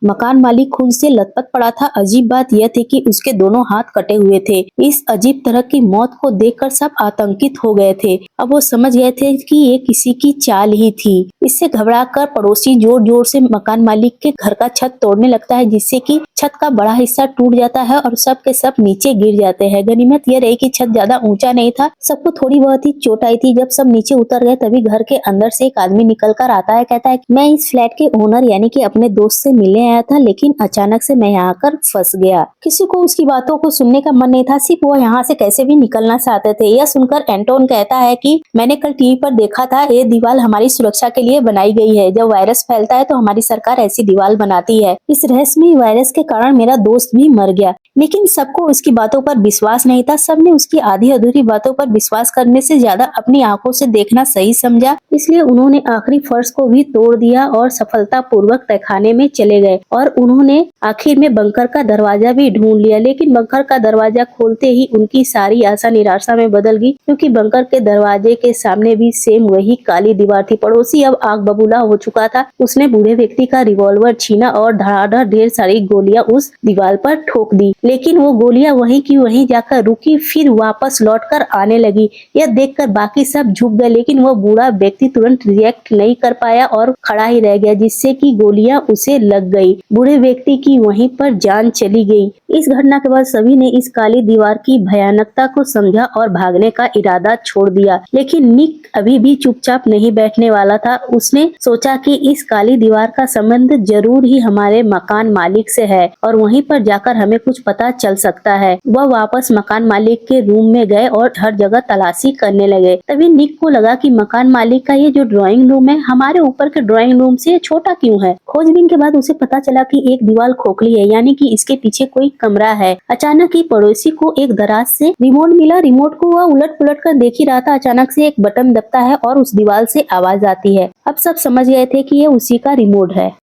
मकान मालिक खून से लथपथ पड़ा था। अजीब बात यह थी कि उसके दोनों हाथ कटे हुए थे। इस अजीब तरह की मौत को देखकर सब आतंकित हो गए थे। अब वो समझ गए थे कि ये किसी की चाल ही थी। इससे घबराकर पड़ोसी जोर जोर से मकान मालिक के घर का छत तोड़ने लगता है, जिससे कि छत का बड़ा हिस्सा टूट जाता है और सब के सब नीचे गिर जाते हैं। गनीमत यह रही कि छत ज्यादा ऊंचा नहीं था, सबको थोड़ी बहुत ही चोट आई थी। जब सब नीचे उतर गए तभी घर के अंदर से एक आदमी निकल कर आता है। कहता है मैं इस फ्लैट के ओनर यानी कि अपने दोस्त से मिलने आया था, लेकिन अचानक से मैं यहाँ आकर फंस गया। किसी को उसकी बातों को सुनने का मन नहीं था, सिर्फ वो यहाँ से कैसे भी निकलना चाहते थे। यह सुनकर एंटोन कहता है कि मैंने कल टीवी पर देखा था, ये दीवार हमारी सुरक्षा के लिए बनाई गई है। जब वायरस फैलता है तो हमारी सरकार ऐसी दीवार बनाती है। इस रहस्यमय वायरस के कारण मेरा दोस्त भी मर गया, लेकिन सबको उसकी बातों पर विश्वास नहीं था। सबने उसकी आधी अधूरी बातों पर विश्वास करने से ज्यादा अपनी आंखों से देखना सही समझा, इसलिए उन्होंने आखिरी फर्श को भी तोड़ दिया और सफलतापूर्वक तहखाने में चले गए। और उन्होंने आखिर में बंकर का दरवाजा भी ढूंढ लिया, लेकिन बंकर का दरवाजा खोलते ही उनकी सारी आशा निराशा में बदल गई, क्योंकि बंकर के दरवाजे के सामने भी सेम वही काली दीवार थी। पड़ोसी अब आग बबूला हो चुका था। उसने बूढ़े व्यक्ति का रिवॉल्वर छीना और धड़ाधड़ ढेर सारी गोलियां उस दीवार पर ठोक दी, लेकिन वो गोलियां वहीं की वहीं जाकर रुकी, फिर वापस लौटकर आने लगी। यह देखकर बाकी सब झुक गए, लेकिन वो बूढ़ा व्यक्ति तुरंत रिएक्ट नहीं कर पाया और खड़ा ही रह गया, जिससे कि गोलियां उसे लग गई। बूढ़े व्यक्ति की वहीं पर जान चली गई। इस घटना के बाद सभी ने इस काली दीवार की भयानकता को समझा और भागने का इरादा छोड़ दिया, लेकिन निक अभी भी चुपचाप नहीं बैठने वाला था। उसने सोचा कि इस काली दीवार का संबंध जरूर ही हमारे मकान मालिक से है और वहीं पर जाकर हमें कुछ पता चल सकता है। वह वापस मकान मालिक के रूम में गए और हर जगह तलाशी करने लगे। तभी निक को लगा कि मकान मालिक का ये जो ड्राइंग रूम है हमारे ऊपर के ड्राइंग रूम से छोटा क्यों है। खोजबीन के बाद उसे पता चला कि एक दीवार खोखली है, यानी कि इसके पीछे कोई कमरा है। अचानक ही पड़ोसी को एक दराज से रिमोट मिला। रिमोट को वह उलट पुलट कर देख ही रहा था। अचानक से एक बटन दबता है और उस दीवार से आवाज आती है। अब सब समझ गए थे कि यह उसी का रिमोट है।